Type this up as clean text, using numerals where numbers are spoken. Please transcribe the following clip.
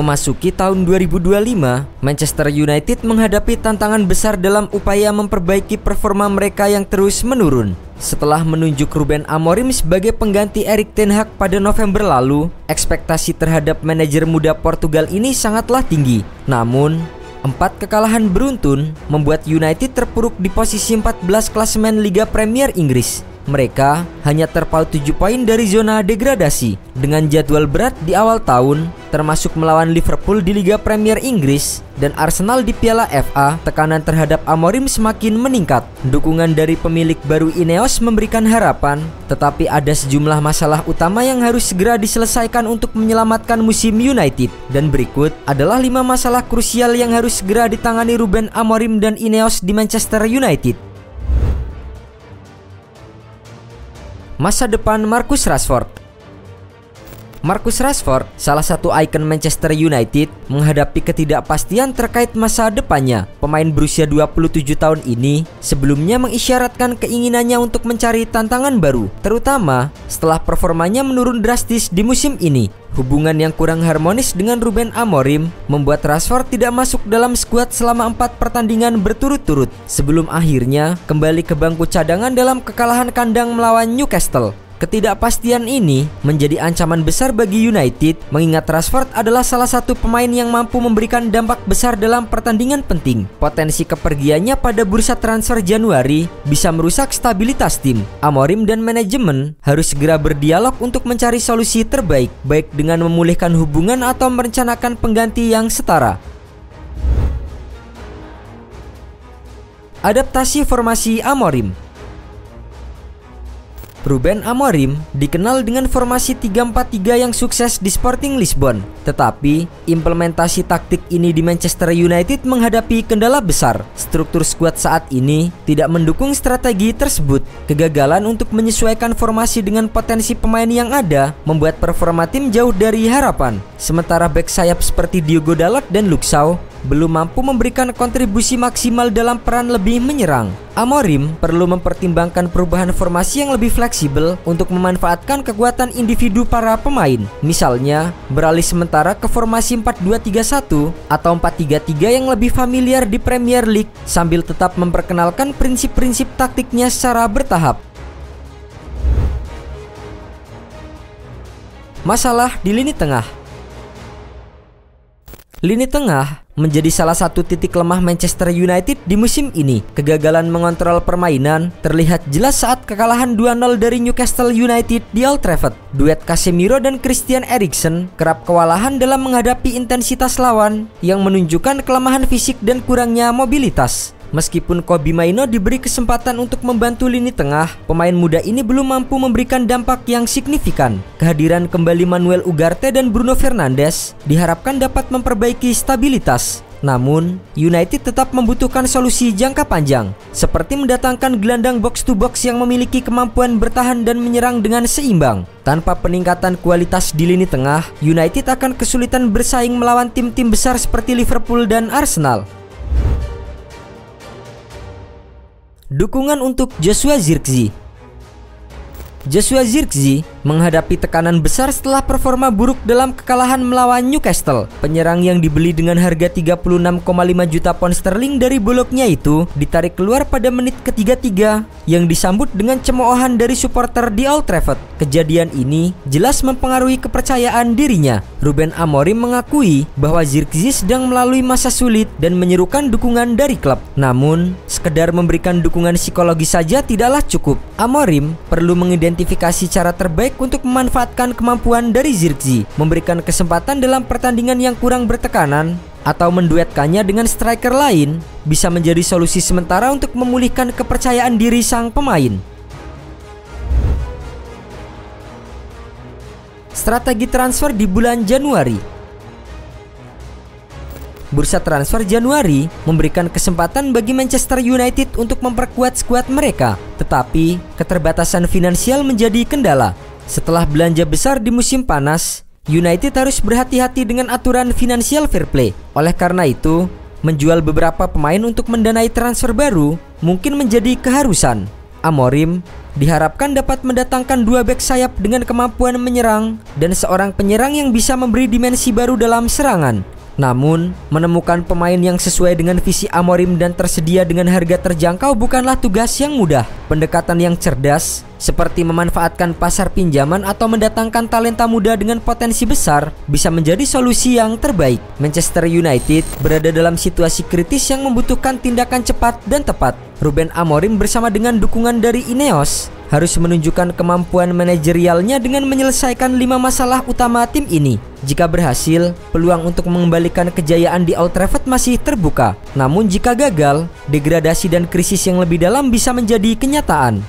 Memasuki tahun 2025, Manchester United menghadapi tantangan besar dalam upaya memperbaiki performa mereka yang terus menurun. Setelah menunjuk Ruben Amorim sebagai pengganti Erik ten Hag pada November lalu, ekspektasi terhadap manajer muda Portugal ini sangatlah tinggi. Namun, 4 kekalahan beruntun membuat United terpuruk di posisi 14 klasemen Liga Premier Inggris. Mereka hanya terpaut 7 poin dari zona degradasi. Dengan jadwal berat di awal tahun, termasuk melawan Liverpool di Liga Premier Inggris dan Arsenal di Piala FA, tekanan terhadap Amorim semakin meningkat. Dukungan dari pemilik baru Ineos memberikan harapan, tetapi ada sejumlah masalah utama yang harus segera diselesaikan untuk menyelamatkan musim United. Dan berikut adalah 5 masalah krusial yang harus segera ditangani Ruben Amorim dan Ineos di Manchester United. Masa depan Marcus Rashford. Marcus Rashford, salah satu ikon Manchester United, menghadapi ketidakpastian terkait masa depannya. Pemain berusia 27 tahun ini sebelumnya mengisyaratkan keinginannya untuk mencari tantangan baru, terutama setelah performanya menurun drastis di musim ini. Hubungan yang kurang harmonis dengan Ruben Amorim membuat Rashford tidak masuk dalam skuad selama 4 pertandingan berturut-turut sebelum akhirnya kembali ke bangku cadangan dalam kekalahan kandang melawan Newcastle. Ketidakpastian ini menjadi ancaman besar bagi United, mengingat Rashford adalah salah satu pemain yang mampu memberikan dampak besar dalam pertandingan penting. Potensi kepergiannya pada bursa transfer Januari bisa merusak stabilitas tim. Amorim dan manajemen harus segera berdialog untuk mencari solusi terbaik, baik dengan memulihkan hubungan atau merencanakan pengganti yang setara. Adaptasi formasi Amorim. Ruben Amorim dikenal dengan formasi 3-4-3 yang sukses di Sporting Lisbon. Tetapi, implementasi taktik ini di Manchester United menghadapi kendala besar. Struktur skuad saat ini tidak mendukung strategi tersebut. Kegagalan untuk menyesuaikan formasi dengan potensi pemain yang ada membuat performa tim jauh dari harapan. Sementara bek sayap seperti Diogo Dalot dan Luke Shaw belum mampu memberikan kontribusi maksimal dalam peran lebih menyerang. Amorim perlu mempertimbangkan perubahan formasi yang lebih fleksibel untuk memanfaatkan kekuatan individu para pemain. Misalnya, beralih sementara ke formasi 4-2-3-1 atau 4-3-3 yang lebih familiar di Premier League sambil tetap memperkenalkan prinsip-prinsip taktiknya secara bertahap. Masalah di lini tengah. Lini tengah menjadi salah satu titik lemah Manchester United di musim ini. Kegagalan mengontrol permainan terlihat jelas saat kekalahan 2-0 dari Newcastle United di Old Trafford. Duet Casemiro dan Christian Eriksen kerap kewalahan dalam menghadapi intensitas lawan yang menunjukkan kelemahan fisik dan kurangnya mobilitas. Meskipun Kobbie Mainoo diberi kesempatan untuk membantu lini tengah, pemain muda ini belum mampu memberikan dampak yang signifikan. Kehadiran kembali Manuel Ugarte dan Bruno Fernandes diharapkan dapat memperbaiki stabilitas. Namun, United tetap membutuhkan solusi jangka panjang, seperti mendatangkan gelandang box-to-box yang memiliki kemampuan bertahan dan menyerang dengan seimbang. Tanpa peningkatan kualitas di lini tengah, United akan kesulitan bersaing melawan tim-tim besar seperti Liverpool dan Arsenal. Dukungan untuk Joshua Zirkzee. Joshua Zirkzee menghadapi tekanan besar setelah performa buruk dalam kekalahan melawan Newcastle. Penyerang yang dibeli dengan harga 36,5 juta pound sterling dari Bologna itu ditarik keluar pada menit ke-33 yang disambut dengan cemoohan dari supporter di Old Trafford. Kejadian ini jelas mempengaruhi kepercayaan dirinya. Ruben Amorim mengakui bahwa Zirkzee sedang melalui masa sulit dan menyerukan dukungan dari klub. Namun, sekedar memberikan dukungan psikologis saja tidaklah cukup. Amorim perlu mengidentifikasi cara terbaik untuk memanfaatkan kemampuan dari Zirkzee, memberikan kesempatan dalam pertandingan yang kurang bertekanan, atau menduetkannya dengan striker lain bisa menjadi solusi sementara untuk memulihkan kepercayaan diri sang pemain. Strategi transfer di bulan Januari. Bursa transfer Januari memberikan kesempatan bagi Manchester United untuk memperkuat skuad mereka, tetapi keterbatasan finansial menjadi kendala. Setelah belanja besar di musim panas, United harus berhati-hati dengan aturan financial fair play. Oleh karena itu, menjual beberapa pemain untuk mendanai transfer baru mungkin menjadi keharusan. Amorim diharapkan dapat mendatangkan 2 bek sayap dengan kemampuan menyerang dan seorang penyerang yang bisa memberi dimensi baru dalam serangan. Namun, menemukan pemain yang sesuai dengan visi Amorim dan tersedia dengan harga terjangkau bukanlah tugas yang mudah. Pendekatan yang cerdas, seperti memanfaatkan pasar pinjaman atau mendatangkan talenta muda dengan potensi besar, bisa menjadi solusi yang terbaik. Manchester United berada dalam situasi kritis yang membutuhkan tindakan cepat dan tepat. Ruben Amorim bersama dengan dukungan dari Ineos harus menunjukkan kemampuan manajerialnya dengan menyelesaikan 5 masalah utama tim ini. Jika berhasil, peluang untuk mengembalikan kejayaan di Old Trafford masih terbuka. Namun jika gagal, degradasi dan krisis yang lebih dalam bisa menjadi kenyataan.